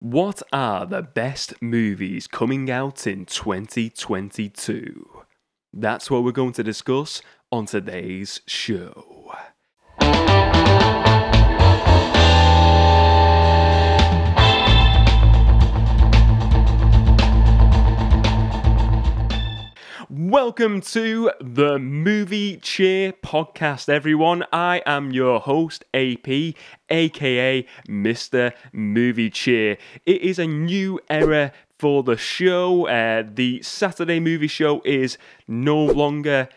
What are the best movies coming out in 2022? That's what we're going to discuss on today's show. Welcome to the Movie Cheer podcast, everyone. I am your host, AP, aka Mr. Movie Cheer. It is a new era for the show. The Saturday movie show is no longer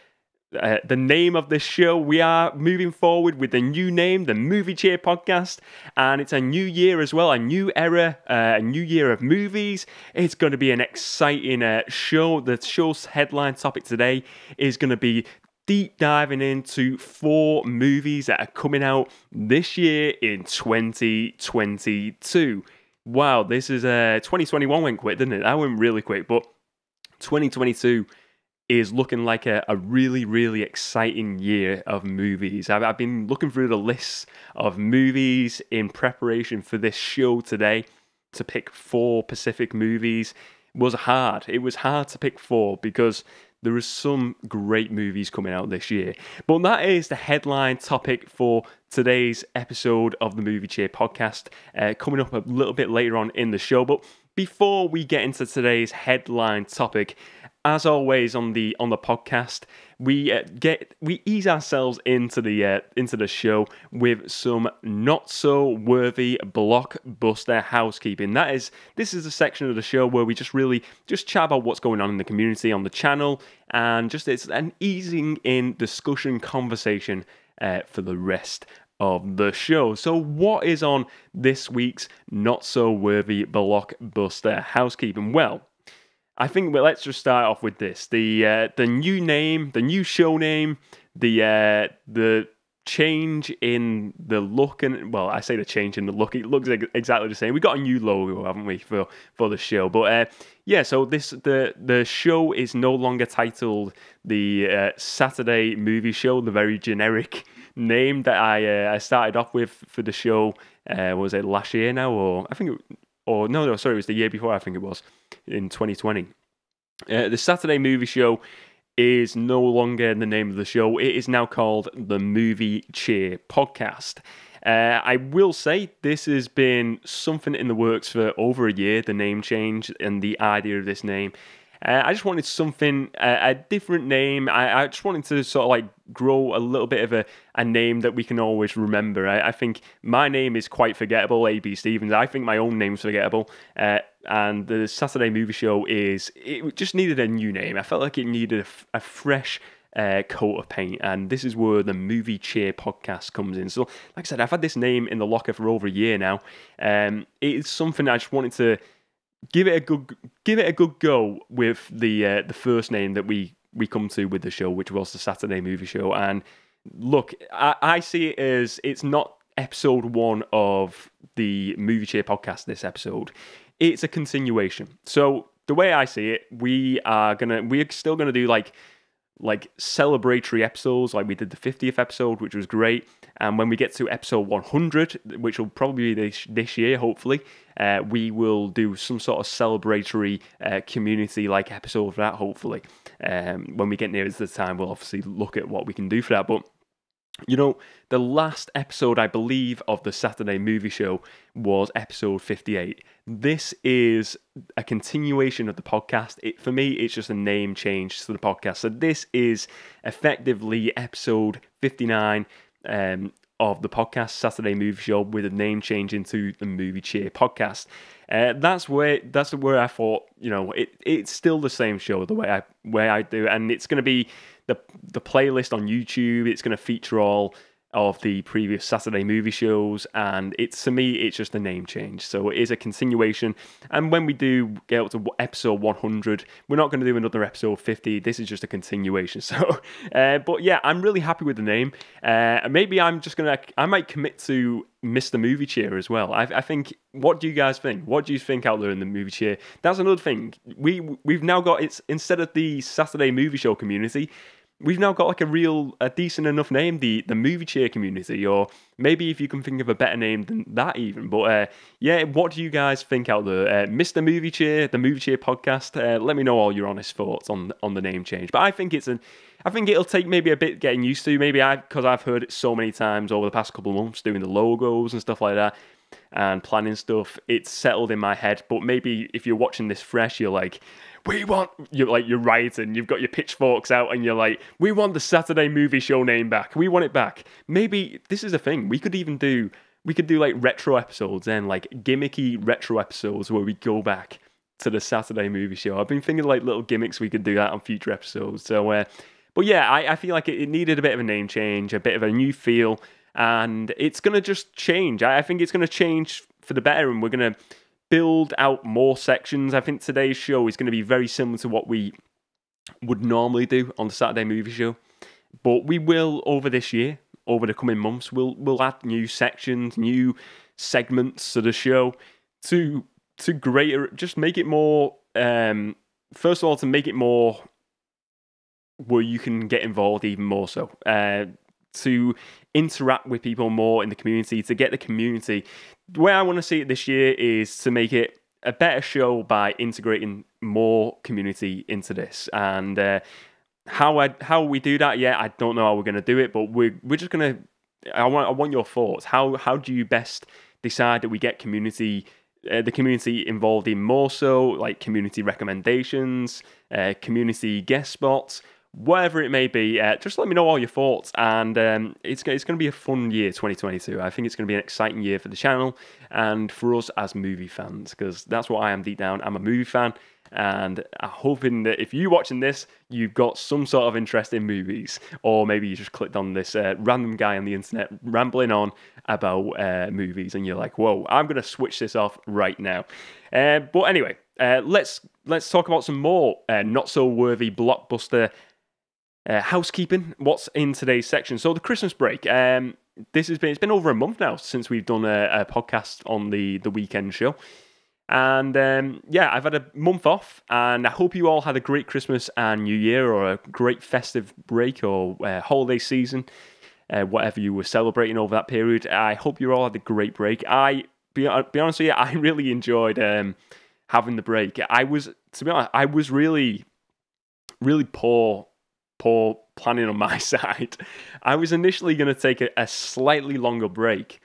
the name of this show. We are moving forward with the new name, the Movie Cheer podcast, and it's a new year as well, a new era, a new year of movies. It's going to be an exciting show. The show's headline topic today is going to be deep diving into 4 movies that are coming out this year in 2022. Wow, this is 2021 went quick, didn't it? That went really quick, but 2022 is looking like a really, really exciting year of movies. I've been looking through the lists of movies in preparation for this show today to pick 4 Pacific movies. It was hard to pick 4 because there are some great movies coming out this year. But that is the headline topic for today's episode of the Movie Cheer podcast, coming up a little bit later on in the show. But before we get into today's headline topic, as always on the podcast, we ease ourselves into the show with some not so worthy blockbuster housekeeping. This is a section of the show where we just chat about what's going on in the community on the channel, and it's an easing in discussion conversation for the rest of the show. So what is on this week's not so worthy blockbuster housekeeping? Well, I think let's just start off with this. The new name, the new show name, the change in the look, and well, I say the change in the look. It looks exactly the same. We got a new logo, haven't we, for the show? But yeah, so the show is no longer titled the Saturday Movie Show, the very generic name that I started off with for the show. Was it last year now, or I think it? Or no, sorry, it was the year before, I think it was, in 2020. The Saturday Movie Show is no longer the name of the show. It is now called the Movie Cheer Podcast. I will say this has been something in the works for over a year, the name change and the idea of this name. I just wanted something, a different name. I just wanted to sort of like grow a little bit of a name that we can always remember. I think my name is quite forgettable, A.B. Stevens. I think my own name's forgettable. And the Saturday Movie Show it just needed a new name. I felt like it needed a fresh coat of paint, and this is where the Movie Cheer podcast comes in. So, like I said, I've had this name in the locker for over a year now. It's something I just wanted to give it a good go with the first name that we come to with the show, which was the Saturday Movie Show. And look, I see it as it's not episode 1 of the Movie Cheer podcast. This episode, it's a continuation. So the way I see it, we're still gonna do like celebratory episodes, like we did the 50th episode, which was great. And when we get to episode 100, which will probably be this year, hopefully, we will do some sort of celebratory community-like episode for that, hopefully. When we get near to the time, we'll obviously look at what we can do for that. But, you know, the last episode, I believe, of the Saturday Movie Show was episode 58. This is a continuation of the podcast. For me, it's just a name change to the podcast. So this is effectively episode 59 of the podcast, Saturday Movie Show, with a name change into the Movie Cheer podcast. That's where I thought, you know, it's still the same show the way I do, and it's going to be the playlist on YouTube. It's going to feature all of the previous Saturday movie shows, and to me it's just a name change. So it is a continuation, and when we do get up to episode 100, we're not going to do another episode 50. This is just a continuation. So but yeah, I'm really happy with the name. Maybe I might commit to Mr. Movie Cheer as well. I think, what do you guys think? What do you think out there in the Movie Cheer? That's another thing. We've now got, it's instead of the Saturday Movie Show community, we've now got like a decent enough name, the movie cheer community, or maybe if you can think of a better name than that even. But yeah, what do you guys think out there? Mr. Movie Cheer, the Movie Cheer podcast. Let me know all your honest thoughts on the name change. But I think I think it'll take maybe a bit getting used to. Maybe because I've heard it so many times over the past couple of months, doing the logos and stuff like that, and planning stuff. It's settled in my head. But maybe if you're watching this fresh, you're like, you're writing, you've got your pitchforks out, and you're like, we want the Saturday Movie Show name back. We want it back. Maybe this is a thing. We could do like retro episodes and like gimmicky retro episodes where we go back to the Saturday Movie Show. I've been thinking like little gimmicks we could do that on future episodes. So, but yeah, I feel like it needed a bit of a name change, a bit of a new feel, and it's gonna just change. I think it's gonna change for the better, and we're gonna build out more sections. I think today's show is going to be very similar to what we would normally do on the Saturday Movie Show. But we will, over this year, over the coming months, we'll add new sections, new segments to the show to just make it more, first of all, to make it more where you can get involved even more so. To interact with people more in the community, to get the community. The way I want to see it this year is to make it a better show by integrating more community into this. And how we do that, I don't know how we're going to do it, but we're just going to. I want your thoughts. How do you best decide that we get the community involved in more so, like community recommendations, community guest spots? Whatever it may be, just let me know all your thoughts, and it's going to be a fun year, 2022. I think it's going to be an exciting year for the channel and for us as movie fans, because that's what I am deep down. I'm a movie fan, and I'm hoping that if you're watching this, you've got some sort of interest in movies, or maybe you just clicked on this random guy on the internet rambling on about movies, and you're like, whoa, I'm going to switch this off right now. But anyway, let's talk about some more not so worthy blockbuster housekeeping. What's in today's section? So the Christmas break. It's been over a month now since we've done a podcast on the weekend show, and I've had a month off, and I hope you all had a great Christmas and New Year, or a great festive break, or holiday season, whatever you were celebrating over that period. I hope you all had a great break. Be honest with you, I really enjoyed having the break. To be honest, I was really poor planning on my side. I was initially going to take a slightly longer break,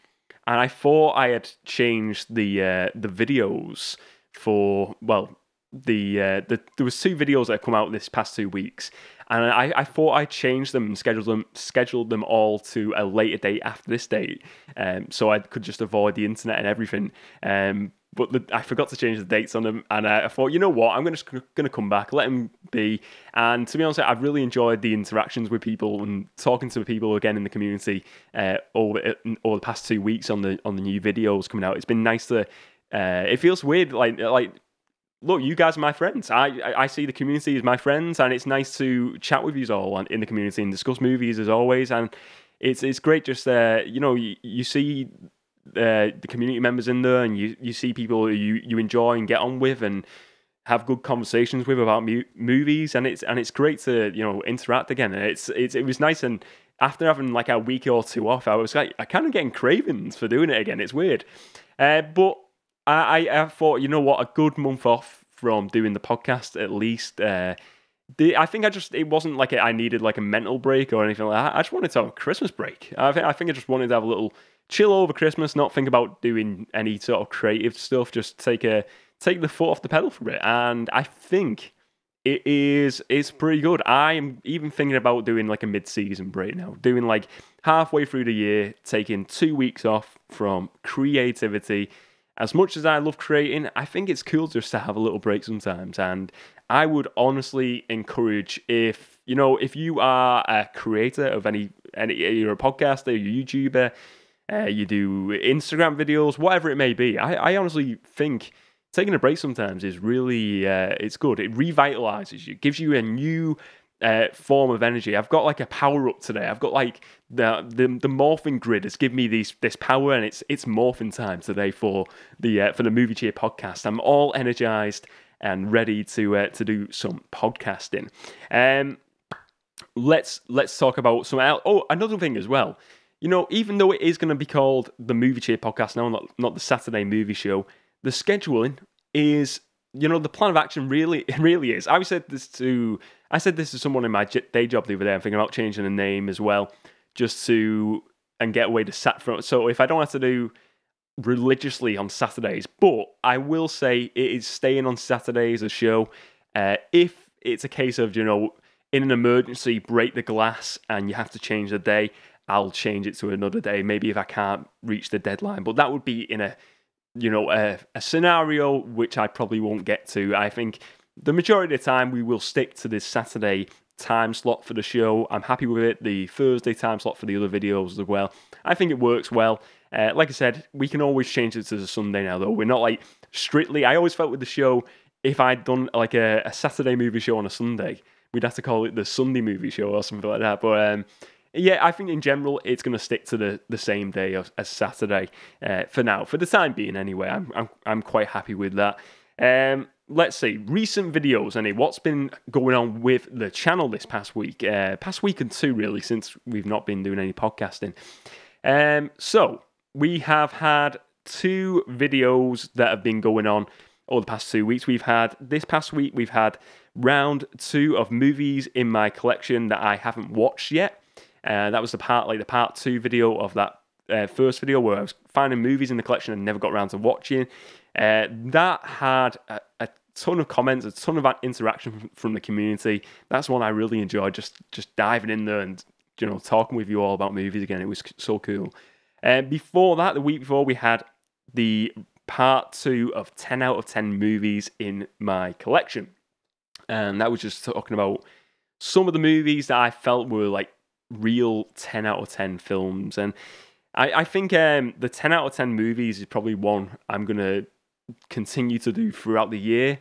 and I thought I had changed the videos for, well, there was 2 videos that have come out this past 2 weeks, and I thought I changed them and scheduled them all to a later date after this date, so I could just avoid the internet and everything. But I forgot to change the dates on them, and I thought, you know what, I'm going to come back, let them be. And to be honest, I've really enjoyed the interactions with people and talking to people again in the community over the past 2 weeks on the new videos coming out. It's been nice to. It feels weird, like look, you guys are my friends. I see the community as my friends, and it's nice to chat with you all in the community and discuss movies as always. And it's great, just you see the community members in there, and you see people who you enjoy and get on with and have good conversations with about movies, and it's great to interact again. And it was nice, and after having like a week or 2 off, I was like, I kind of getting cravings for doing it again. It's weird, but I thought, you know what, a good month off from doing the podcast at least. I think it wasn't like I needed like a mental break or anything like that. I just wanted to have a Christmas break. I think I just wanted to have a little chill over Christmas, not think about doing any sort of creative stuff, just take the foot off the pedal for a bit. And I think it's pretty good. I am even thinking about doing like a mid-season break now, doing like halfway through the year, taking 2 weeks off from creativity. As much as I love creating, I think it's cool just to have a little break sometimes. And I would honestly encourage, if you are a creator of any you're a podcaster, you're a YouTuber, you do Instagram videos, whatever it may be, I honestly think taking a break sometimes is really, it's good. It revitalizes you, gives you a new form of energy. I've got like a power up today. I've got like the morphing grid has given me this power, and it's morphing time today for the Movie Cheer podcast. I'm all energized and ready to do some podcasting. let's talk about some else. Oh, another thing as well. You know, even though it is going to be called the Movie Cheer Podcast now, not the Saturday Movie Show, the scheduling is, you know, the plan of action really is. I said this to someone in my day job the other day. I'm thinking about changing the name as well, just to and get away to sat from. So if I don't have to do religiously on Saturdays, but I will say it is staying on Saturdays a show. If it's a case of, you know, in an emergency, break the glass and you have to change the day, I'll change it to another day. Maybe if I can't reach the deadline, but that would be in a, you know, a scenario which I probably won't get to. I think the majority of the time we will stick to this Saturday time slot for the show. I'm happy with it. The Thursday time slot for the other videos as well. I think it works well. Like I said, we can always change it to the Sunday now, though. We're not like strictly. I always felt with the show, if I'd done like a Saturday movie show on a Sunday, we'd have to call it the Sunday movie show or something like that. But yeah, I think in general it's going to stick to the same day as Saturday for now, for the time being. Anyway, I'm quite happy with that. Let's see, recent videos. Anyway, what's been going on with the channel this past week and two really, since we've not been doing any podcasting. So we have had 2 videos that have been going on over the past 2 weeks. This past week we've had round 2 of movies in my collection that I haven't watched yet. That was the part 2 video of that first video where I was finding movies in the collection and never got around to watching. That had a ton of comments, a ton of interaction from the community. That's one I really enjoyed, just diving in there and, you know, talking with you all about movies again. It was so cool. Before that, the week before, we had the part 2 of 10 out of 10 movies in my collection. And that was just talking about some of the movies that I felt were like real 10 out of 10 films. And I think the 10 out of 10 movies is probably one I'm going to continue to do throughout the year.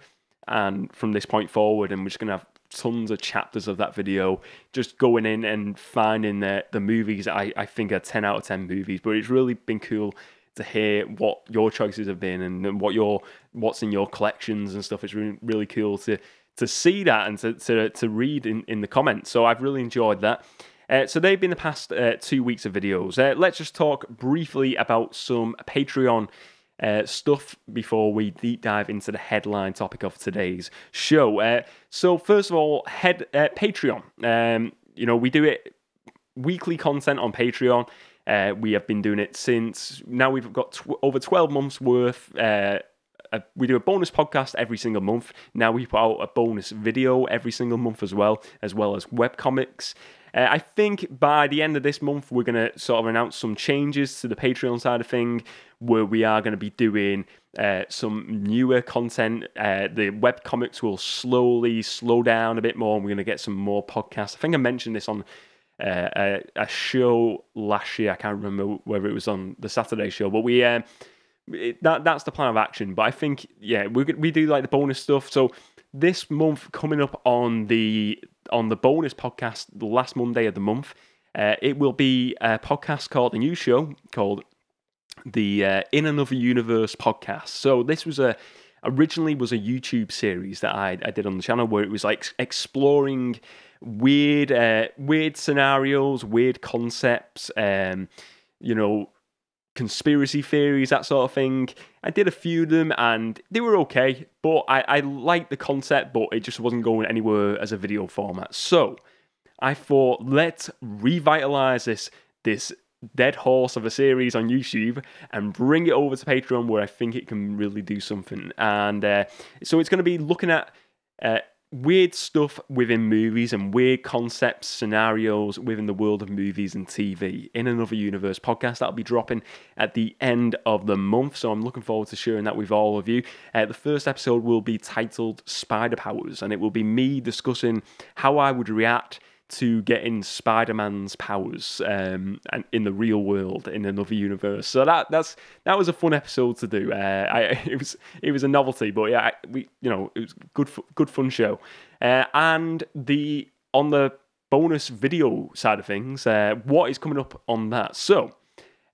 And from this point forward, and we're just going to have tons of chapters of that video, just going in and finding the movies that I think are 10 out of 10 movies. But it's really been cool to hear what your choices have been and what's in your collections and stuff. It's really, really cool to see that and to read in the comments. So I've really enjoyed that. So they've been the past 2 weeks of videos. Let's just talk briefly about some Patreon stuff before we deep dive into the headline topic of today's show. So first of all, Patreon. You know, we do it weekly content on Patreon. We have been doing it since now. We've got over 12 months worth. We do a bonus podcast every single month. Now we put out a bonus video every single month as well as webcomics. I think by the end of this month, we're going to sort of announce some changes to the Patreon side of thing, where we are going to be doing some newer content. The webcomics will slowly slow down a bit more, and we're going to get some more podcasts. I think I mentioned this on a show last year. I can't remember whether it was on the Saturday show, but that's the plan of action. But I think, yeah, we do like the bonus stuff. So this month, coming up on the bonus podcast, the last Monday of the month, it will be a podcast called, a new show called the In Another Universe podcast. So this was originally was a YouTube series that I did on the channel, where it was like exploring weird scenarios, weird concepts, you know, conspiracy theories, that sort of thing. I did a few of them and they were okay, but I liked the concept, but it just wasn't going anywhere as a video format. So I thought, let's revitalize this dead horse of a series on YouTube and bring it over to Patreon, where I think it can really do something. And so it's going to be looking at weird stuff within movies and weird concepts, scenarios within the world of movies and TV. In Another Universe podcast, that'll be dropping at the end of the month, so I'm looking forward to sharing that with all of you. The first episode will be titled Spider Powers, and it will be me discussing how I would react to getting Spider-Man's powers and in the real world, in another universe. So that was a fun episode to do. It was a novelty, but yeah, it was good fun show. And on the bonus video side of things, what is coming up on that? So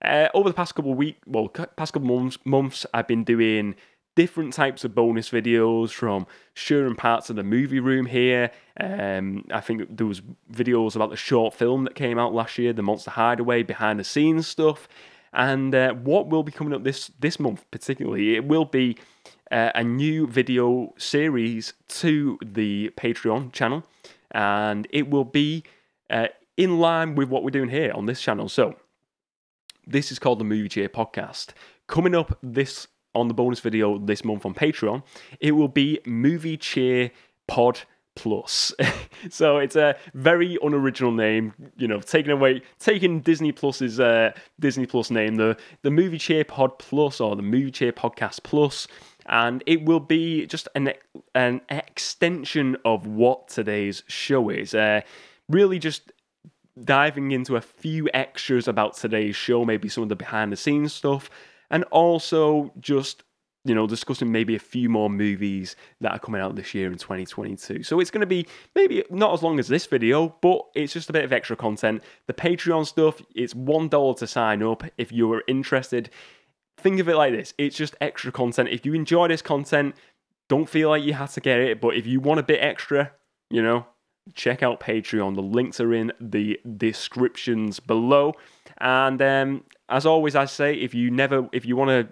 over the past couple of months, I've been doing different types of bonus videos from sharing parts of the movie room here. I think there was videos about the short film that came out last year, the Monster Hideaway, behind the scenes stuff. And what will be coming up this month particularly, it will be a new video series to the Patreon channel, and it will be in line with what we're doing here on this channel. So this is called the Movie Cheer Podcast. Coming up on the bonus video this month on Patreon, it will be Movie Cheer Pod Plus. So it's a very unoriginal name, taking Disney Plus's Disney Plus name, the Movie Cheer Pod Plus, or the Movie Cheer Podcast Plus, and it will be just an extension of what today's show is. Really just diving into a few extras about today's show, maybe some of the behind the scenes stuff, and also just discussing maybe a few more movies that are coming out this year in 2022. So it's going to be maybe not as long as this video, but it's just a bit of extra content. The Patreon stuff, it's $1 to sign up if you're interested. Think of it like this. It's just extra content. If you enjoy this content, don't feel like you have to get it, but if you want a bit extra, check out Patreon. The links are in the descriptions below. And as always, I say, if you want to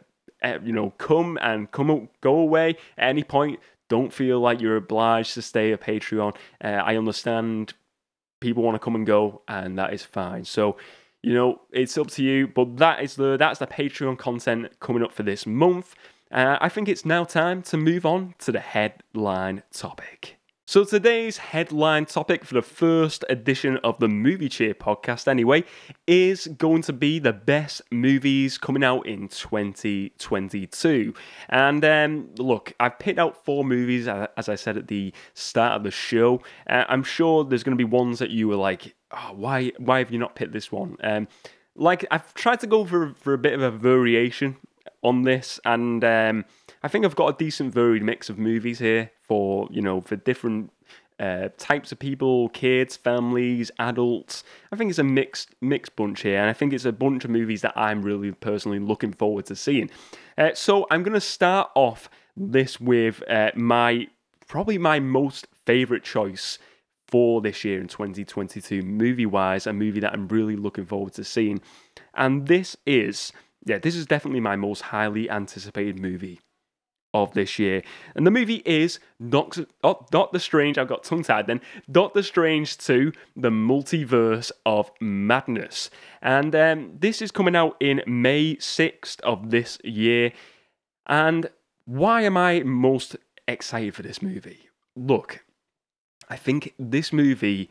go away at any point, don't feel like you're obliged to stay at Patreon. I understand people want to come and go, and that is fine. So, it's up to you. But that's the Patreon content coming up for this month. I think it's now time to move on to the headline topic. So today's headline topic for the first edition of the Movie Cheer podcast anyway is going to be the best movies coming out in 2022. And look, I've picked out 4 movies, as I said at the start of the show. I'm sure there's going to be ones that you were like, oh, why have you not picked this one? I've tried to go for a bit of a variation on this, and I think I've got a decent varied mix of movies here for different types of people, kids, families, adults. I think it's a mixed bunch here, and I think it's a bunch of movies that I'm really personally looking forward to seeing. So I'm going to start off this with probably my most favourite choice for this year in 2022, movie-wise, a movie that I'm really looking forward to seeing. And this is definitely my most highly anticipated movie of this year. And the movie is Doctor Strange. I've got tongue-tied then. Doctor Strange 2, The Multiverse of Madness. And this is coming out in May 6th of this year. And why am I most excited for this movie? Look, I think this movie...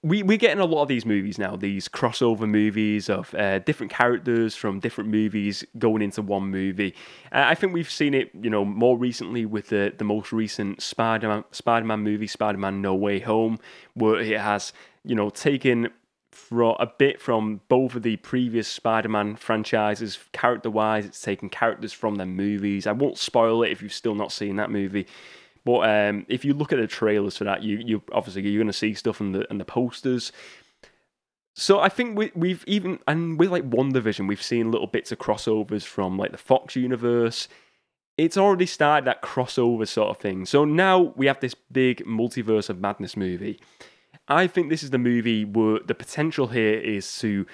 We're getting a lot of these movies now, these crossover movies of different characters from different movies going into one movie. I think we've seen it, more recently with the most recent Spider-Man movie, Spider-Man No Way Home, where it has, taken a bit from both of the previous Spider-Man franchises. Character-wise, it's taken characters from their movies. I won't spoil it if you've still not seen that movie. But if you look at the trailers for that, you obviously you're going to see stuff in the posters. So I think we've even, and with like WandaVision, we've seen little bits of crossovers from like the Fox universe. It's already started that crossover sort of thing. So now we have this big Multiverse of Madness movie. I think this is the movie where the potential here is to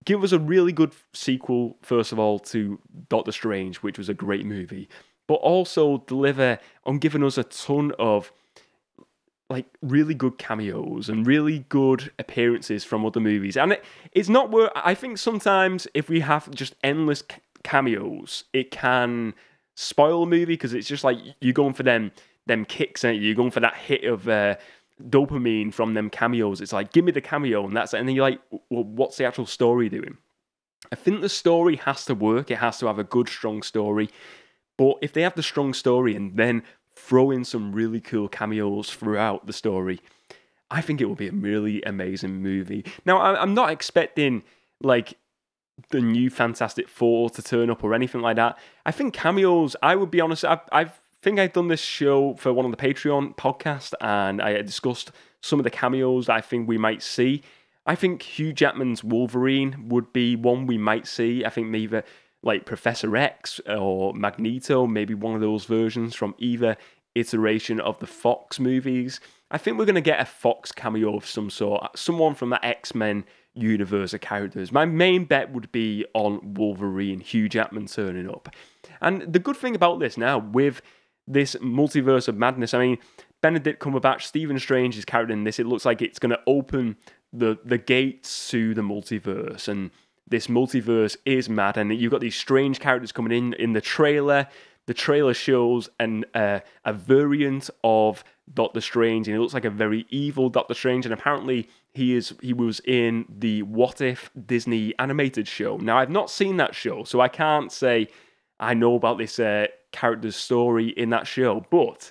give us a really good sequel, first of all, to Doctor Strange, which was a great movie, but also deliver on giving us a ton of like really good cameos and really good appearances from other movies. And it's not where I think sometimes if we have just endless cameos, it can spoil a movie, because it's just like you're going for them kicks, and you're going for that hit of dopamine from them cameos. It's like, give me the cameo and that's it. And then you're like, well, what's the actual story doing? I think the story has to work. It has to have a good, strong story. But if they have the strong story and then throw in some really cool cameos throughout the story, I think it will be a really amazing movie. Now, I'm not expecting like the new Fantastic Four to turn up or anything like that. I think cameos, I would be honest, I think I've done this show for one of the Patreon podcasts, and I discussed some of the cameos that I think we might see. I think Hugh Jackman's Wolverine would be one we might see. I think like Professor X or Magneto, maybe one of those versions from either iteration of the Fox movies. I think we're going to get a Fox cameo of some sort, someone from the X-Men universe of characters. My main bet would be on Wolverine, Hugh Jackman turning up. And the good thing about this now, with this multiverse of madness, I mean, Benedict Cumberbatch, Stephen Strange's character in this, it looks like it's going to open the gates to the multiverse, and this multiverse is mad, and you've got these strange characters coming in the trailer. The trailer shows a variant of Doctor Strange, and it looks like a very evil Doctor Strange, and apparently he was in the What If Disney animated show. Now, I've not seen that show, so I can't say I know about this character's story in that show, but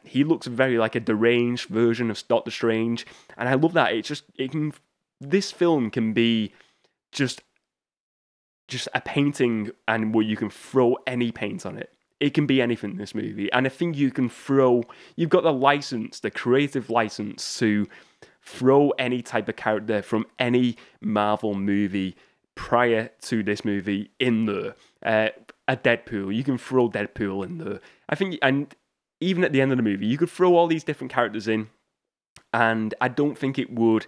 he looks very like a deranged version of Doctor Strange, and I love that. This film can be just a painting, and where you can throw any paint on it. It can be anything in this movie, and I think you've got the license, the creative license to throw any type of character from any Marvel movie prior to this movie in there. A Deadpool, you can throw Deadpool in there. I think, and even at the end of the movie, you could throw all these different characters in, and I don't think it would,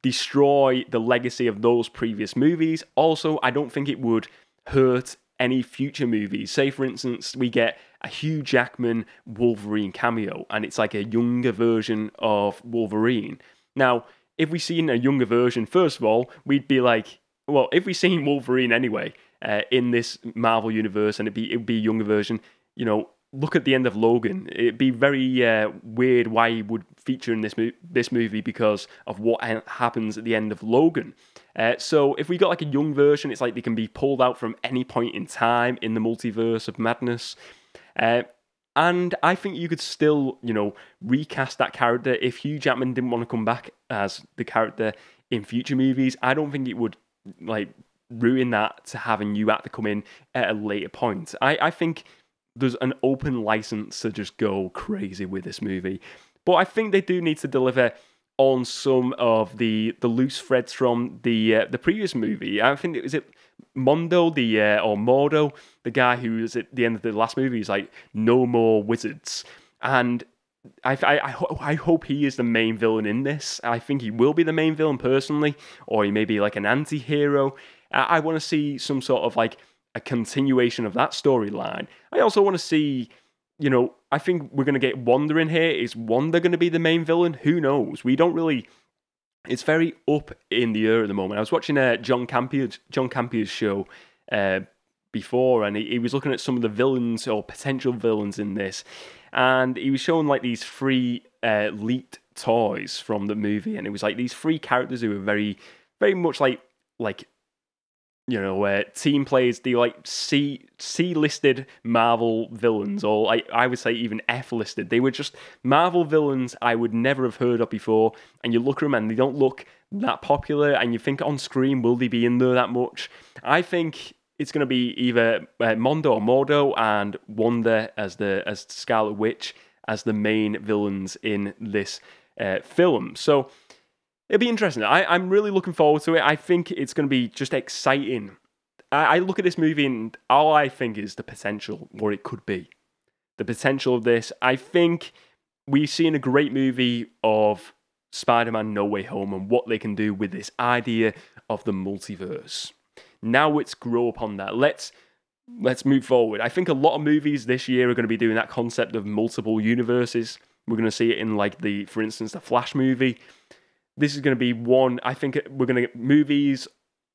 destroy the legacy of those previous movies. Also, I don't think it would hurt any future movies. Say, for instance, we get a Hugh Jackman Wolverine cameo, and it's like a younger version of Wolverine. Now, if we seen a younger version, first of all, we'd be like, well, if we seen Wolverine anyway in this Marvel universe, and it'd be a younger version, look at the end of Logan. It'd be very weird why he would feature in this movie because of what happens at the end of Logan. So if we got like a young version, it's like they can be pulled out from any point in time in the multiverse of madness. And I think you could still, recast that character. If Hugh Jackman didn't want to come back as the character in future movies, I don't think it would ruin that to have a new actor come in at a later point. I think there's an open license to just go crazy with this movie. But I think they do need to deliver on some of the loose threads from the previous movie. I think it Mondo, or Mordo, the guy who was at the end of the last movie, is like, no more wizards. And I hope he is the main villain in this. I think he will be the main villain personally, or he may be like an anti-hero. I want to see some sort of like a continuation of that storyline. I also want to see, I think we're going to get Wanda in here. Is Wanda going to be the main villain? Who knows? We don't really... It's very up in the air at the moment. I was watching John Campion's show before, and he was looking at some of the villains or potential villains in this, and he was showing like these 3 leaked toys from the movie, and it was like these 3 characters who were very, very much like team players, the like C-listed Marvel villains, or I would say even F-listed. They were just Marvel villains I would never have heard of before, and you look at them and they don't look that popular, and you think on screen, will they be in there that much? I think it's going to be either Mondo or Mordo and Wanda as Scarlet Witch as the main villains in this film. So it'll be interesting. I'm really looking forward to it. I think it's going to be just exciting. I look at this movie and all I think is the potential, what it could be. The potential of this. I think we've seen a great movie of Spider-Man No Way Home and what they can do with this idea of the multiverse. Now let's grow upon that. Let's move forward. I think a lot of movies this year are going to be doing that concept of multiple universes. We're going to see it in for instance, the Flash movie. This is going to be one, I think we're going to get movies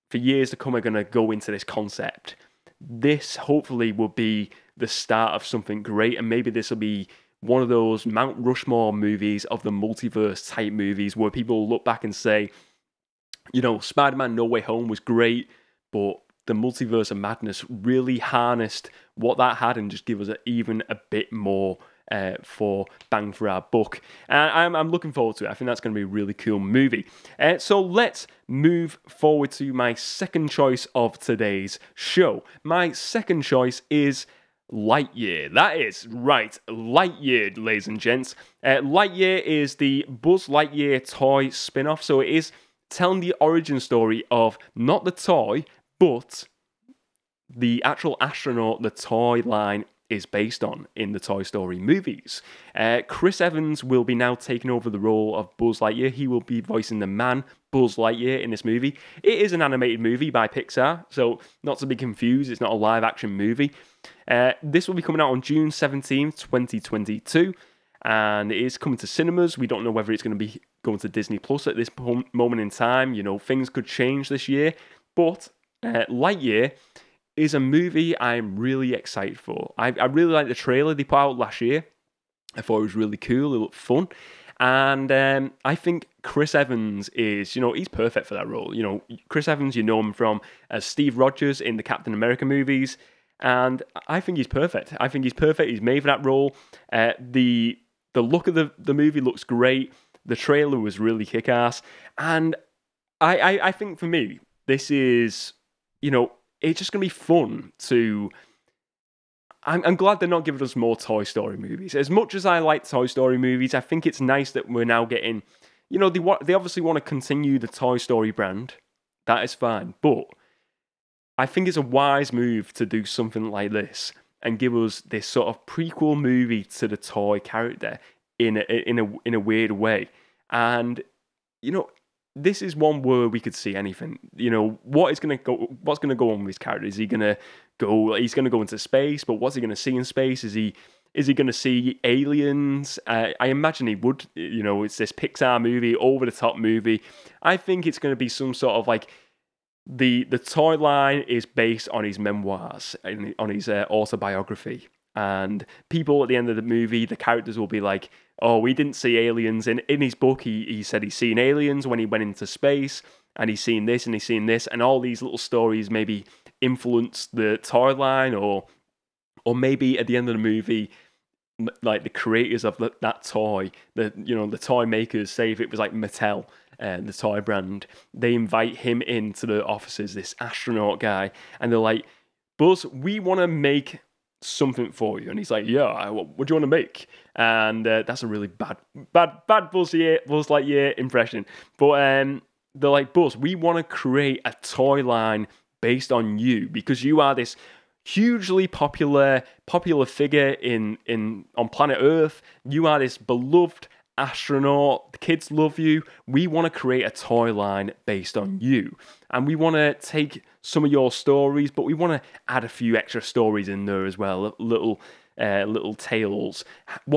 for years to come are going to go into this concept. This hopefully will be the start of something great, and maybe this will be one of those Mount Rushmore movies of the multiverse type movies where people look back and say, Spider-Man No Way Home was great, but the multiverse of madness really harnessed what that had and just give us even a bit more for bang for our buck. And I'm looking forward to it. I think that's going to be a really cool movie. So let's move forward to my second choice of today's show. My second choice is Lightyear. That is right, Lightyear, ladies and gents. Lightyear is the Buzz Lightyear toy spin-off. So it is telling the origin story of not the toy, but the actual astronaut, the toy line, is based on in the Toy Story movies. Chris Evans will be now taking over the role of Buzz Lightyear. He will be voicing the man Buzz Lightyear in this movie. It is an animated movie by Pixar, so not to be confused, it's not a live action movie. This will be coming out on June 17th, 2022, and it is coming to cinemas. We don't know whether it's going to be going to Disney Plus at this moment in time. You know, things could change this year, but Lightyear is a movie I'm really excited for. I really like the trailer they put out last year. I thought it was really cool. It looked fun. And I think Chris Evans is, you know, he's perfect for that role. You know, Chris Evans, you know him from as Steve Rogers in the Captain America movies. And I think he's perfect. I think he's perfect. He's made for that role. The look of the movie looks great. The trailer was really kick-ass. And I think for me, this is, you know, it's just going to be fun to... I'm glad they're not giving us more Toy Story movies. As much as I like Toy Story movies, I think it's nice that we're now getting... You know, they obviously want to continue the Toy Story brand. That is fine. But I think it's a wise move to do something like this and give us this sort of prequel movie to the toy character in a weird way. And, you know... This is one where we could see anything. You know, what's going to go on with his character? Is he going to go? He's going to go into space, but what's he going to see in space? Is he going to see aliens? I imagine he would. You know, it's this Pixar movie, over the top movie. I think it's going to be some sort of like the toy line is based on his memoirs, on his autobiography. And people at the end of the movie, the characters will be like, oh, we didn't see aliens. In his book, he said he's seen aliens when he went into space, and he's seen this, and he's seen this, and all these little stories maybe influence the toy line, or maybe at the end of the movie, like the creators of that toy, the toy makers, say if it was like Mattel, the toy brand, they invite him into the offices, this astronaut guy, and they're like, Buzz, we want to make something for you. And he's like, yeah, what do you want to make? And that's a really bad Buzz Lightyear impression. But they're like, Buzz, we want to create a toy line based on you, because you are this hugely popular figure on planet Earth. You are this beloved astronaut. The kids love you. We want to create a toy line based on you. And we want to take some of your stories, but we want to add a few extra stories in there as well, little tales.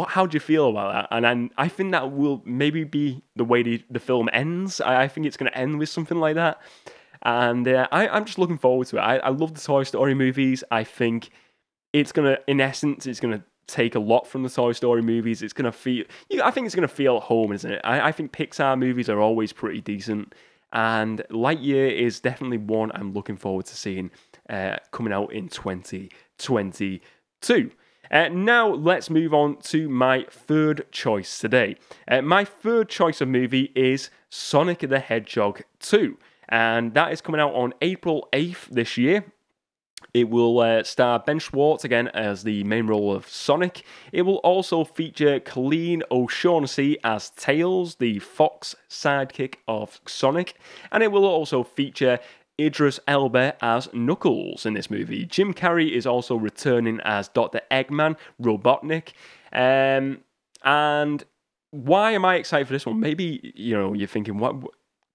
How do you feel about that? And I think that will maybe be the way the film ends. I think it's going to end with something like that. And I'm just looking forward to it. I love the Toy Story movies. I think it's going to, in essence, it's going to take a lot from the Toy Story movies. It's going to feel... I think it's going to feel at home, isn't it? I think Pixar movies are always pretty decent. And Lightyear is definitely one I'm looking forward to seeing coming out in 2022. Now, let's move on to my third choice today. My third choice of movie is Sonic the Hedgehog 2. And that is coming out on April 8th this year. It will star Ben Schwartz again as the main role of Sonic. It will also feature Colleen O'Shaughnessy as Tails, the fox sidekick of Sonic. And it will also feature Idris Elba as Knuckles in this movie. Jim Carrey is also returning as Dr. Eggman, Robotnik. And why am I excited for this one? Maybe, you're thinking, what?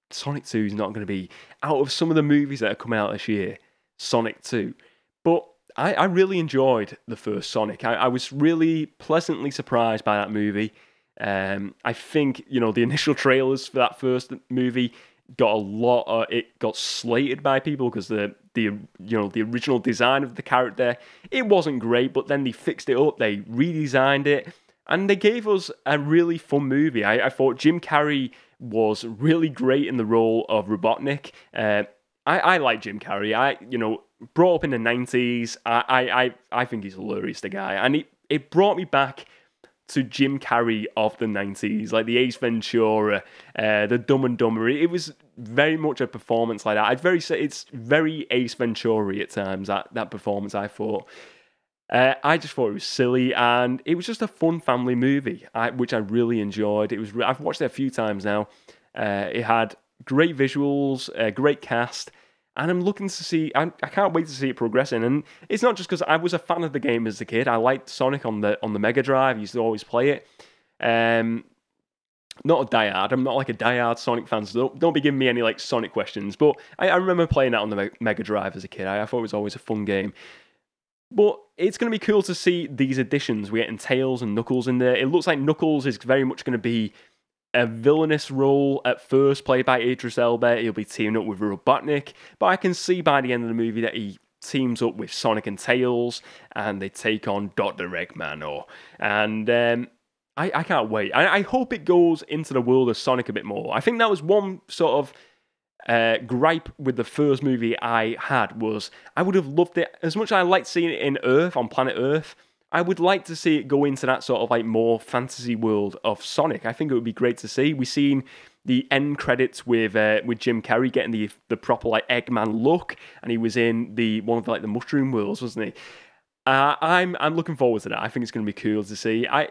Sonic 2 is not going to be, out of some of the movies that are coming out this year, Sonic 2. But I really enjoyed the first Sonic. I was really pleasantly surprised by that movie. I think, the initial trailers for that first movie it got slated by people because the original design of the character, it wasn't great, but then they fixed it up, they redesigned it, and they gave us a really fun movie. I thought Jim Carrey was really great in the role of Robotnik. I like Jim Carrey. Brought up in the 90s. I think he's hilarious, the guy. And it brought me back to Jim Carrey of the 90s, like the Ace Ventura, the Dumb and Dumber. It was very much a performance like that. It's very Ace Ventura at times, that performance, I thought. I just thought it was silly, and it was just a fun family movie, which I really enjoyed. I've watched it a few times now. It had great visuals, a great cast, And I'm looking to see, I can't wait to see it progressing. And it's not just because I was a fan of the game as a kid. I liked Sonic on the Mega Drive. I used to always play it. Not a diehard. I'm not like a diehard Sonic fan, so don't be giving me any like Sonic questions. But I remember playing that on the Mega Drive as a kid. I thought it was always a fun game. But it's going to be cool to see these additions. We're getting Tails and Knuckles in there. It looks like Knuckles is very much going to be a villainous role at first, played by Idris Elba. He'll be teaming up with Robotnik, but I can see by the end of the movie that he teams up with Sonic and Tails, and they take on Dr. Eggman. I can't wait. I hope it goes into the world of Sonic a bit more. I think that was one sort of gripe with the first movie I had, was I would have loved it, as much as I liked seeing it in Earth, on planet Earth, I would like to see it go into that sort of like more fantasy world of Sonic. I think it would be great to see. We've seen the end credits with Jim Carrey getting the proper like Eggman look, and he was in the one of like the Mushroom Worlds, wasn't he? I'm looking forward to that. I think it's going to be cool to see. I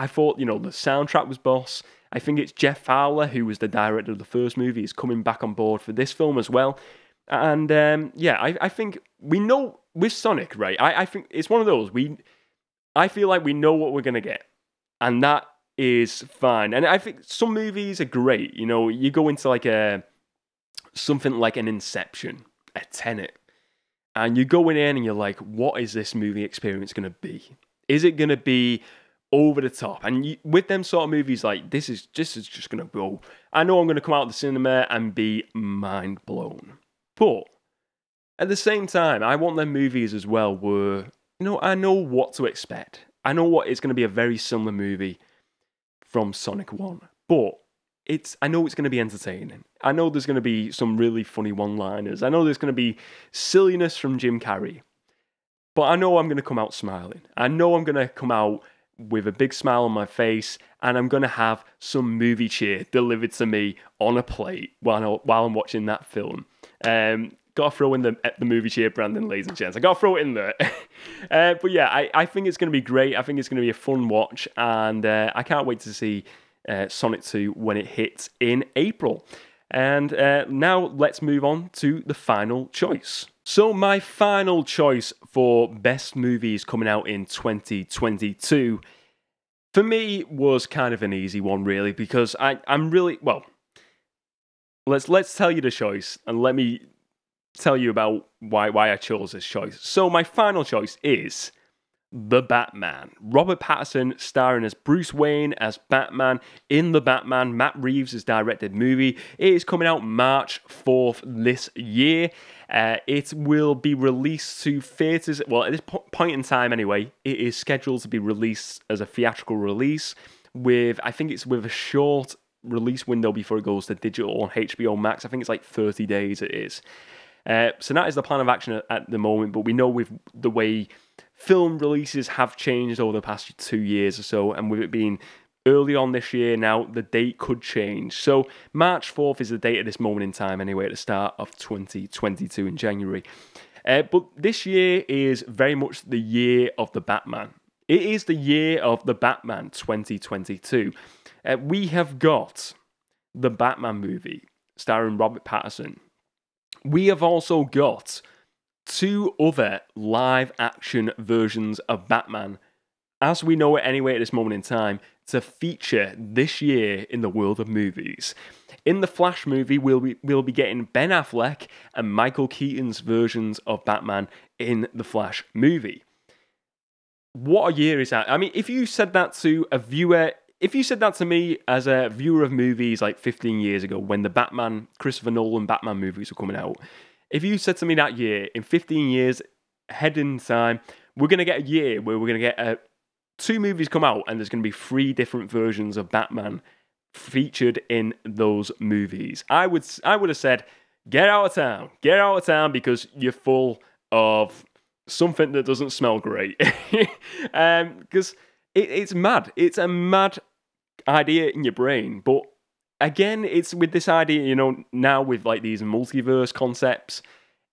thought, the soundtrack was boss. I think it's Jeff Fowler, who was the director of the first movie, is coming back on board for this film as well. And I think we know with Sonic, right? I think it's one of those I feel like we know what we're going to get, and that is fine. And I think some movies are great. You go into like something like an Inception, a Tenet, and you go in and you're like, what is this movie experience going to be? Is it going to be over the top? And with them sort of movies, like this is just going to go. I know I'm going to come out of the cinema and be mind blown, but at the same time, I want them movies as well where, I know what to expect. I know it's going to be a very similar movie from Sonic 1. But I know it's going to be entertaining. I know there's going to be some really funny one-liners. I know there's going to be silliness from Jim Carrey. But I know I'm going to come out smiling. I know I'm going to come out with a big smile on my face, and I'm going to have some movie cheer delivered to me on a plate while I'm watching that film. Got to throw in the movie cheer, Brandon, ladies and gents. I got to throw it in there. But yeah, I think it's going to be great. I think it's going to be a fun watch, and I can't wait to see Sonic 2 when it hits in April. And now let's move on to the final choice. So my final choice for best movies coming out in 2022, for me, was kind of an easy one, really, because I'm really, well, let's tell you the choice, and let me tell you about why I chose this choice. So my final choice is The Batman. Robert Pattinson starring as Bruce Wayne as Batman in The Batman, Matt Reeves' directed movie. It is coming out March 4th this year. It will be released to theatres, well, at this point in time anyway, it is scheduled to be released as a theatrical release I think it's with a short release window before it goes to digital on HBO Max. I think it's like 30 days it is. So that is the plan of action at the moment, but we know with the way film releases have changed over the past 2 years or so, and with it being early on this year now, the date could change. So March 4th is the date at this moment in time anyway, at the start of 2022 in January. But this year is very much the year of the Batman. It is the year of the Batman 2022. We have got the Batman movie starring Robert Pattinson. We have also got 2 other live-action versions of Batman, as we know it anyway at this moment in time, to feature this year in the world of movies. In the Flash movie, we'll be getting Ben Affleck and Michael Keaton's versions of Batman in the Flash movie. What a year is that? I mean, if you said that to a viewer, if you said that to me as a viewer of movies like 15 years ago, when the Christopher Nolan Batman movies were coming out, if you said to me that year, in 15 years, ahead in time, we're going to get a year where we're going to get 2 movies come out, and there's going to be 3 different versions of Batman featured in those movies. I would have said, get out of town, because you're full of something that doesn't smell great. Because it's mad. It's a mad idea in your brain, but again, it's with this idea, now with like these multiverse concepts,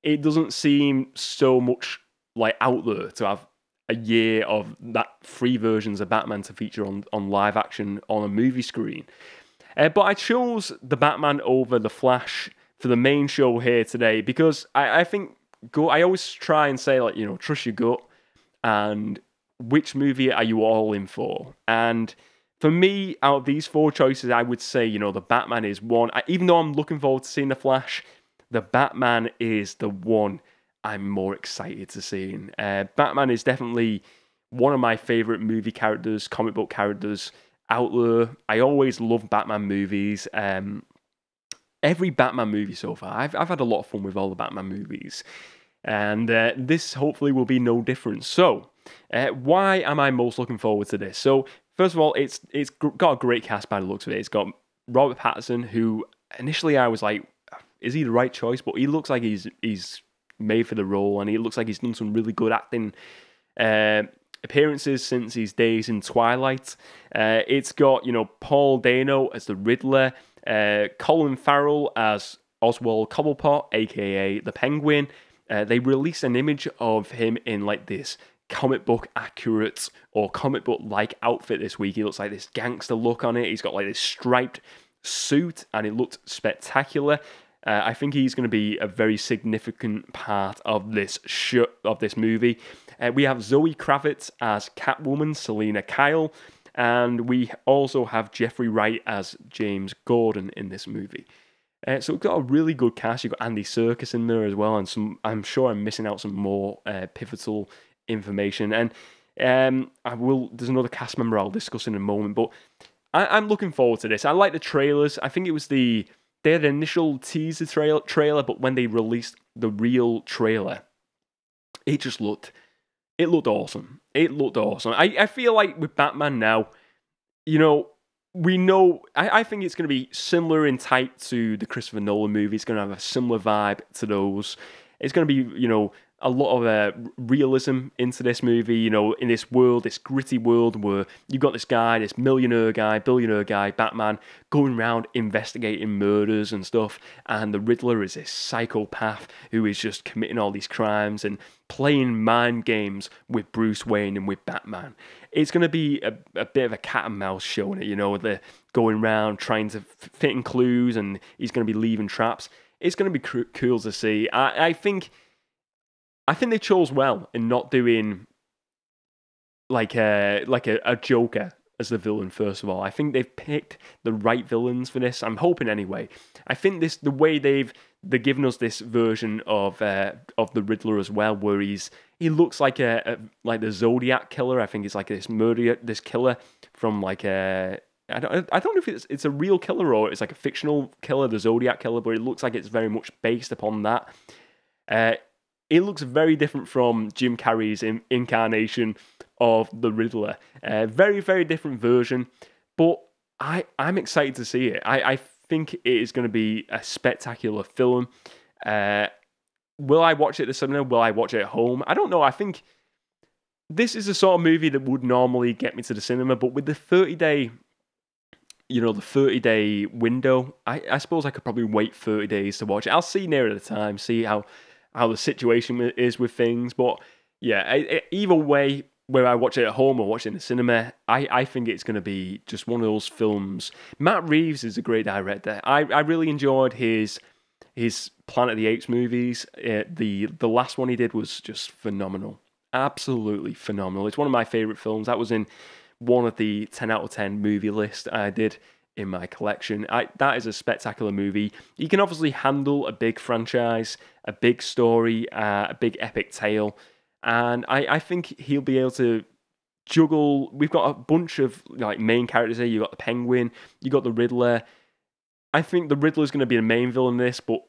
it doesn't seem so much like out there to have a year of that 3 versions of Batman to feature on live action on a movie screen. But I chose the Batman over the Flash for the main show here today, because I think I always try and say, like, trust your gut, and which movie are you all in for? And for me, out of these four choices, I would say, the Batman is one. Even though I'm looking forward to seeing The Flash, the Batman is the one I'm more excited to see. Batman is definitely one of my favourite movie characters, comic book characters out there. I always love Batman movies. Every Batman movie so far, I've had a lot of fun with all the Batman movies. And this hopefully will be no different. So, why am I most looking forward to this? So, first of all, it's got a great cast by the looks of it. It's got Robert Pattinson, who initially I was like, is he the right choice? But he looks like he's made for the role, and he looks like he's done some really good acting appearances since his days in Twilight. It's got, Paul Dano as the Riddler, Colin Farrell as Oswald Cobblepot, aka the Penguin. They released an image of him in like this comic book accurate or comic book like outfit this week. He looks like this gangster look on it. He's got like this striped suit, and it looked spectacular. I think he's going to be a very significant part of this movie. We have Zoe Kravitz as Catwoman, Selena Kyle, and we also have Jeffrey Wright as James Gordon in this movie. So we've got a really good cast. You've got Andy Serkis in there as well, and I'm sure I'm missing out some more pivotal information. And there's another cast member I'll discuss in a moment, but I'm looking forward to this. I like the trailers. I think it was they had an initial teaser trailer, but when they released the real trailer, it looked awesome. It looked awesome. I feel like with Batman now, we know, I think it's going to be similar in type to the Christopher Nolan movie. It's going to have a similar vibe to those. It's going to be, a lot of realism into this movie, in this world, this gritty world where you've got this guy, this billionaire guy, Batman, going around investigating murders and stuff, and the Riddler is this psychopath who is just committing all these crimes and playing mind games with Bruce Wayne and with Batman. It's going to be a bit of a cat and mouse show in it, they're going around trying to fit in clues, and he's going to be leaving traps. It's going to be cool to see. I think they chose well in not doing like a Joker as the villain. First of all, I think they've picked the right villains for this. I'm hoping anyway. I think the way they're giving us this version of the Riddler as well, where he looks like like the Zodiac killer. I think it's like this killer from like I don't know if it's a real killer or it's like a fictional killer, the Zodiac killer, but it looks like it's very much based upon that. It looks very different from Jim Carrey's incarnation of the Riddler. Very, very different version, but I'm excited to see it. I think it is going to be a spectacular film. Will I watch it at the cinema? Will I watch it at home? I don't know. I think this is the sort of movie that would normally get me to the cinema, but with the 30-day window, I suppose I could probably wait 30 days to watch it. I'll see nearer the time, see how the situation is with things. But yeah, either way, whether I watch it at home or watch it in the cinema, I think it's going to be just one of those films. Matt Reeves is a great director. I really enjoyed his Planet of the Apes movies. The last one he did was just phenomenal. Absolutely phenomenal. It's one of my favourite films. That was in one of the 10 out of 10 movie list I did in my collection. That is a spectacular movie. You can obviously handle a big franchise, a big story, a big epic tale, and I think he'll be able to juggle. We've got a bunch of like main characters here. You've got the Penguin, you got the Riddler. I think the Riddler is going to be the main villain in this, but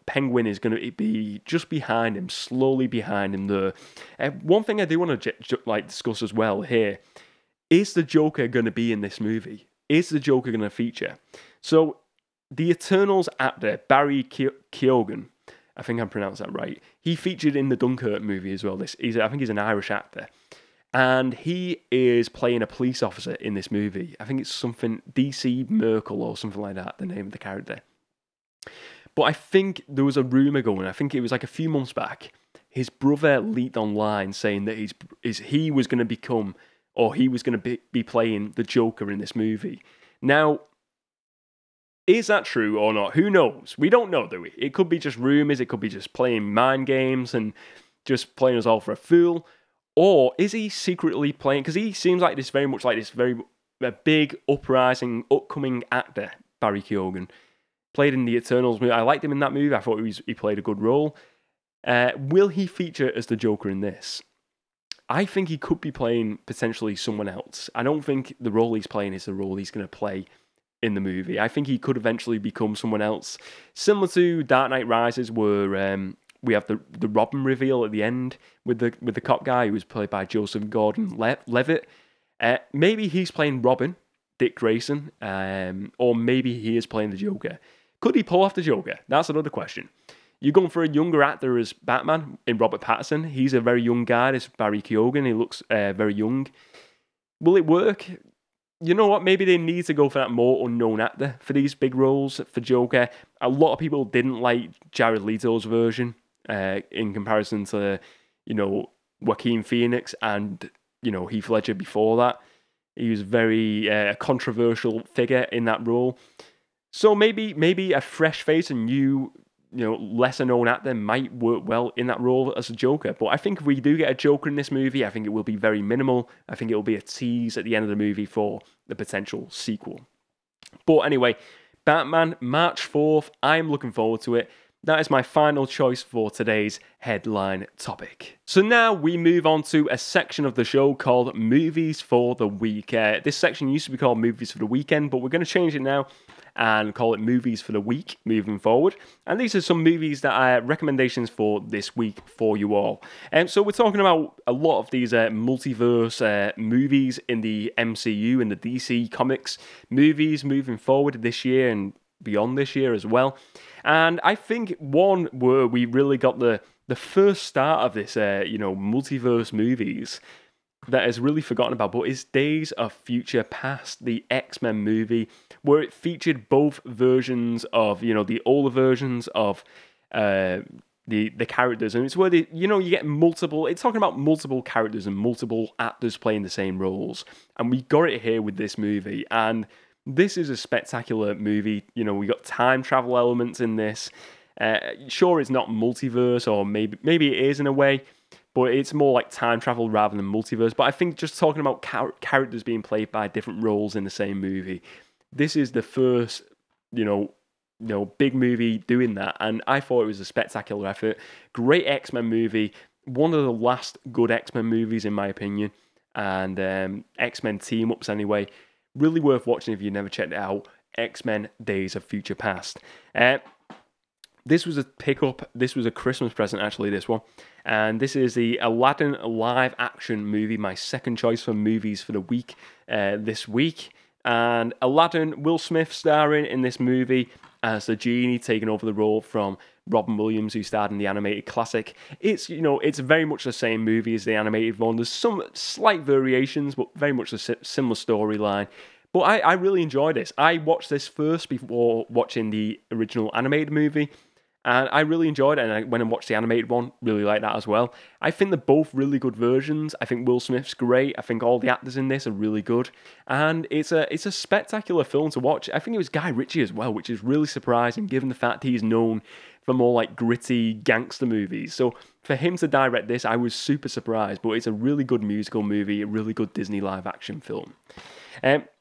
Penguin is going to be just behind him, slowly behind him there. One thing I do want to discuss as well here, is the Joker going to be in this movie? Is the Joker going to feature? So, the Eternals actor, Barry Keoghan, I think I'm pronouncing that right, he featured in the Dunkirk movie as well. I think he's an Irish actor. And he is playing a police officer in this movie. I think it's something, DC Merkel or something like that, the name of the character. But I think there was a rumour going, I think it was like a few months back, his brother leaked online saying that he was going to become, or he was going to be playing the Joker in this movie. Now, Is that true or not? Who knows? We don't know, do we? It could be just rumors, it could be just playing mind games and just playing us all for a fool. Or is he secretly playing? Because he seems like this very much like this very a big, uprising, upcoming actor, Barry Keoghan. Played in the Eternals movie. I liked him in that movie. I thought he played a good role. Will he feature as the Joker in this? I think he could be playing potentially someone else. I don't think the role he's playing is the role he's going to play in the movie. I think he could eventually become someone else. Similar to Dark Knight Rises, where we have the Robin reveal at the end with the cop guy who was played by Joseph Gordon-Levitt. Maybe he's playing Robin, Dick Grayson, or maybe he is playing the Joker. Could he pull off the Joker? That's another question. You're going for a younger actor as Batman in Robert Pattinson. He's a very young guy. This Barry Keoghan. He looks very young. Will it work? You know what? Maybe they need to go for that more unknown actor for these big roles for Joker. A lot of people didn't like Jared Leto's version in comparison to, Joaquin Phoenix and, Heath Ledger before that. He was very controversial figure in that role. So maybe a fresh face, a new, lesser known actor might work well in that role as a Joker. But I think if we do get a Joker in this movie, I think it will be very minimal. I think it will be a tease at the end of the movie for the potential sequel. But anyway, Batman, March 4th. I'm looking forward to it. That is my final choice for today's headline topic. So now we move on to a section of the show called Movies for the Week. This section used to be called Movies for the Weekend, but we're going to change it now and call it Movies for the Week moving forward. And these are some movies that are recommendations for this week for you all. So we're talking about a lot of these multiverse movies in the MCU and the DC Comics movies moving forward this year and beyond this year as well. And I think one where we really got the first start of this, multiverse movies that is really forgotten about, but is Days of Future Past, the X-Men movie, where it featured both versions of, the older versions of the characters, and it's where you get multiple. It's talking about multiple characters and multiple actors playing the same roles, and we got it here with this movie. And this is a spectacular movie. We got time travel elements in this. Sure, it's not multiverse, or maybe it is in a way, but it's more like time travel rather than multiverse. But I think just talking about characters being played by different roles in the same movie, this is the first, big movie doing that, and I thought it was a spectacular effort. Great X-Men movie, one of the last good X-Men movies in my opinion, and X-Men team-ups anyway. Really worth watching if you've never checked it out. X-Men Days of Future Past. This was a pickup. This was a Christmas present, actually, this one. And this is the Aladdin live action movie, my second choice for movies for the week this week. And Aladdin, Will Smith starring in this movie as the genie, taking over the role from Robin Williams, who starred in the animated classic. It's very much the same movie as the animated one. There's some slight variations, but very much a similar storyline. But I really enjoyed this. I watched this first before watching the original animated movie, and I really enjoyed it. And I went and watched the animated one, really like that as well. I think they're both really good versions. I think Will Smith's great. I think all the actors in this are really good, and it's a spectacular film to watch. I think it was Guy Ritchie as well, which is really surprising given the fact he's known for more like gritty gangster movies. So for him to direct this, I was super surprised. But it's a really good musical movie, a really good Disney live action film.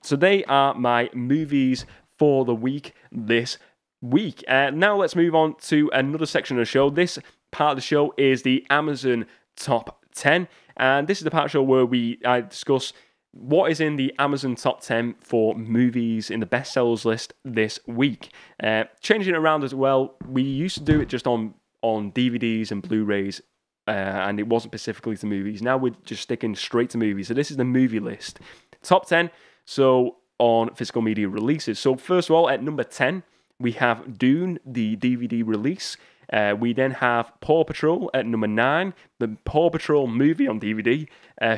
So they are my movies for the week this week. Now let's move on to another section of the show. This part of the show is the Amazon Top 10. And this is the part of the show where I discuss what is in the Amazon Top 10 for movies in the bestsellers list this week. Changing it around as well. We used to do it just on DVDs and Blu-rays, and it wasn't specifically to movies. Now we're just sticking straight to movies. So this is the movie list. Top 10, so on physical media releases. So first of all, at number 10, we have Dune, the DVD release. We then have Paw Patrol at number 9, the Paw Patrol movie on DVD.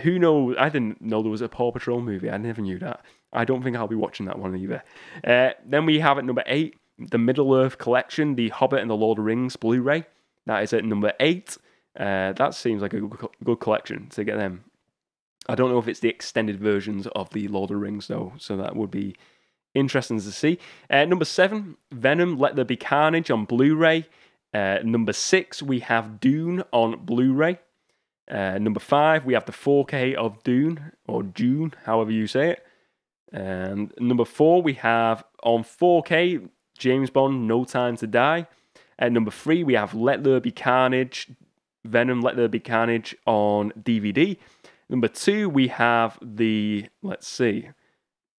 Who knows? I didn't know there was a Paw Patrol movie. I never knew that. I don't think I'll be watching that one either. Then we have at number 8, the Middle-earth Collection, the Hobbit and the Lord of the Rings Blu-ray. That is at number 8. That seems like a good collection to get them. I don't know if it's the extended versions of the Lord of the Rings, though, so that would be Interesting to see. Number 7, Venom, Let There Be Carnage on Blu-ray. Number 6, we have Dune on Blu-ray. Number 5, we have the 4K of Dune, or Dune, however you say it. And number 4, we have on 4K, James Bond, No Time to Die. At number 3, we have Let There Be Carnage, Venom, Let There Be Carnage on DVD. Number 2, we have the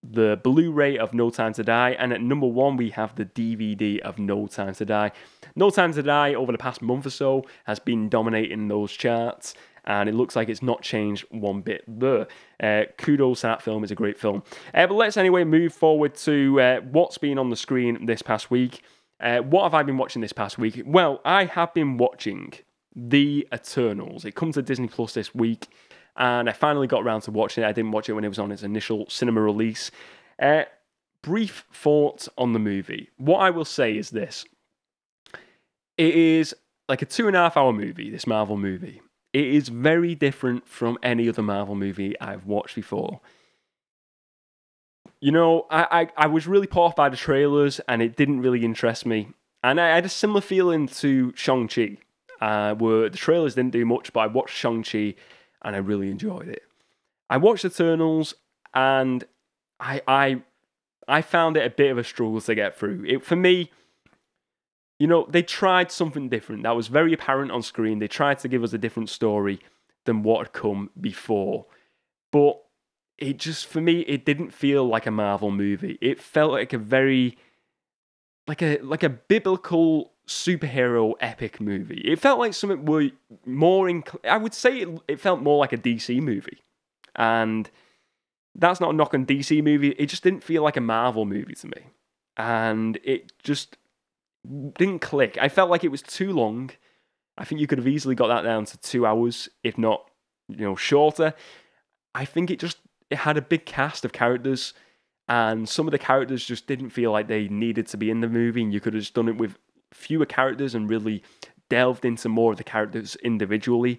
Blu-ray of No Time to Die. And at number 1, we have the DVD of No Time to Die. No Time to Die, over the past month or so, has been dominating those charts. And it looks like it's not changed one bit there. Kudos to that film. It's a great film. But let's anyway move forward to what's been on the screen this past week. What have I been watching this past week? Well, I have been watching The Eternals. It comes to Disney Plus this week, and I finally got around to watching it. I didn't watch it when it was on its initial cinema release. Brief thoughts on the movie. What I will say is this. It is like a 2.5-hour movie, this Marvel movie. It is very different from any other Marvel movie I've watched before. You know, I was really put off by the trailers, and it didn't really interest me. And I had a similar feeling to Shang-Chi, where the trailers didn't do much, but I watched Shang-Chi, and I really enjoyed it. I watched Eternals, and I found it a bit of a struggle to get through. For me, you know, they tried something different. That was very apparent on screen. They tried to give us a different story than what had come before. But it just, for me, it didn't feel like a Marvel movie. It felt like a very, like a biblical superhero epic movie. It felt like something were more I would say it felt more like a DC movie. And that's not a knock on DC movie. It just didn't feel like a Marvel movie to me. And it just didn't click. I felt like it was too long. I think you could have easily got that down to 2 hours, if not, shorter. I think it had a big cast of characters, and some of the characters just didn't feel like they needed to be in the movie, and you could have just done it with fewer characters and really delved into more of the characters individually.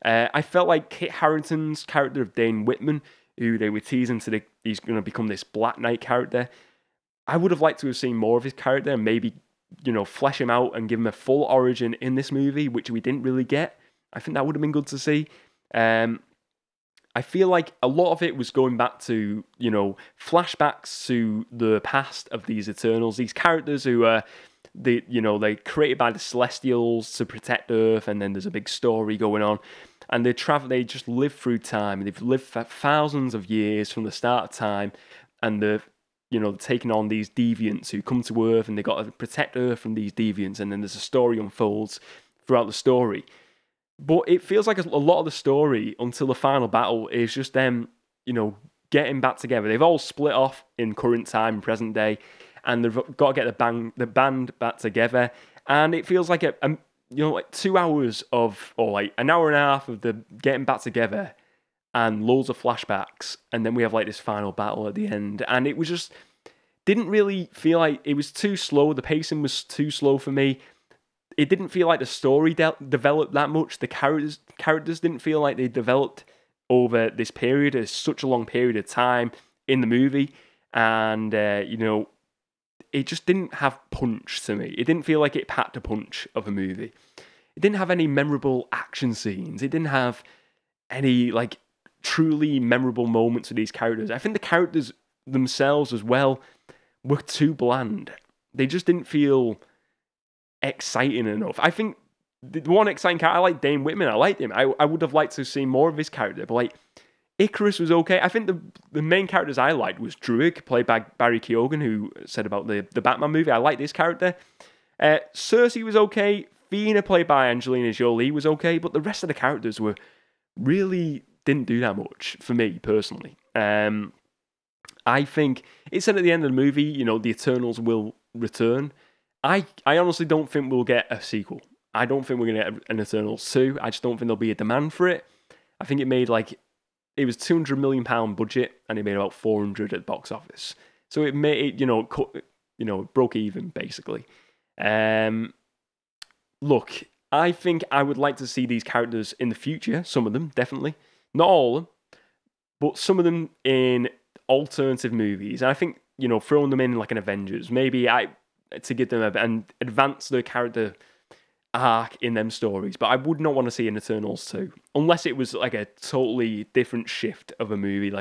I felt like Kit Harington's character of Dane Whitman, who they were teasing he's going to become this Black Knight character. I would have liked to have seen more of his character and maybe flesh him out and give him a full origin in this movie, which we didn't really get. I think that would have been good to see. I feel like a lot of it was going back to, flashbacks to the past of these Eternals, these characters who are, they created by the Celestials to protect Earth, and then there's a big story going on, and they just live through time, and they've lived for thousands of years from the start of time, and they're taking on these deviants who come to Earth, and they got to protect Earth from these deviants, and then there's a story unfolds throughout the story. But it feels like a lot of the story until the final battle is just them, getting back together. They've all split off in current time, present day, and they've got to get the band back together. And it feels like like 2 hours of, or like an hour and a half of the getting back together, and loads of flashbacks, and then we have like this final battle at the end, and it was just didn't really feel like, it was too slow. The pacing was too slow for me. It didn't feel like the story developed that much. The characters didn't feel like they developed over this period. It's such a long period of time in the movie, and it just didn't have punch to me. It didn't feel like it packed a punch of a movie. It didn't have any memorable action scenes. It didn't have any like truly memorable moments with these characters. I think the characters themselves as well were too bland. They just didn't feel exciting enough. I think the one exciting character, I like Dane Whitman. I liked him. I would have liked to see more of his character, but like Icarus was okay. I think the main characters I liked was Druig, played by Barry Keoghan, who said about the Batman movie. I liked this character. Cersei was okay. Fina, played by Angelina Jolie, was okay, but the rest of the characters were really didn't do that much for me personally. I think it said at the end of the movie, the Eternals will return. I honestly don't think we'll get a sequel. I don't think we're going to get an Eternals 2. I just don't think there'll be a demand for it. I think it made it was £200 million budget, and it made about 400 at the box office. So it made, it broke even basically. Look, I think I would like to see these characters in the future. Some of them, definitely. Not all of them, but some of them in alternative movies. And I think throwing them in like an Avengers. Maybe to give them and advance the character arc in them stories. But I would not want to see an Eternals 2 unless it was like a totally different shift of a movie.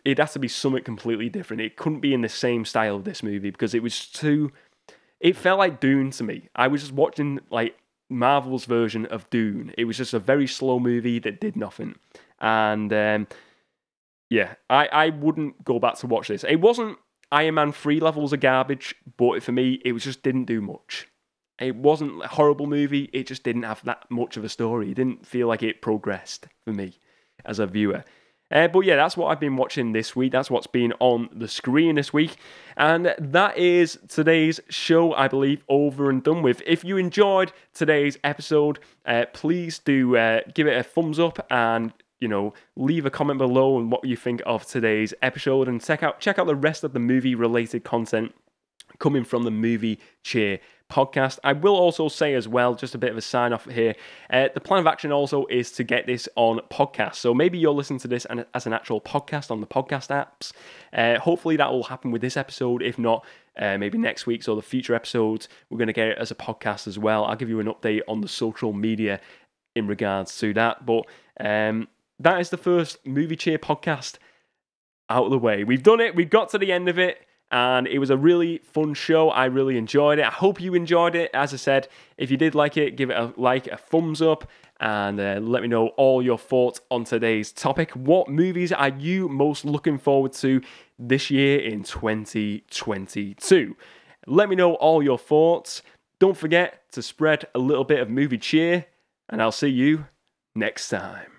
It has to be something completely different. It couldn't be in the same style of this movie because it was too. It felt like Dune to me. I was just watching like Marvel's version of Dune. It was just a very slow movie that did nothing. And yeah, I wouldn't go back to watch this. It wasn't Iron Man 3 levels of garbage, but for me, it just didn't do much. It wasn't a horrible movie. It just didn't have that much of a story. It didn't feel like it progressed for me as a viewer. But yeah, that's what I've been watching this week. That's what's been on the screen this week. And that is today's show, I believe, over and done with. If you enjoyed today's episode, please do give it a thumbs up and leave a comment below on what you think of today's episode. And check out the rest of the movie-related content coming from the Movie Cheer podcast. I will also say as well, just a bit of a sign off here, the plan of action also is to get this on podcast. So maybe you'll listen to this as an actual podcast on the podcast apps. Hopefully that will happen with this episode. If not, maybe next week's or the future episodes, we're going to get it as a podcast as well. I'll give you an update on the social media in regards to that. But that is the first Movie Cheer podcast out of the way. We've done it. We've got to the end of it. And it was a really fun show. I really enjoyed it. I hope you enjoyed it. As I said, if you did like it, give it a thumbs up, and let me know all your thoughts on today's topic. What movies are you most looking forward to this year in 2022? Let me know all your thoughts. Don't forget to spread a little bit of movie cheer, and I'll see you next time.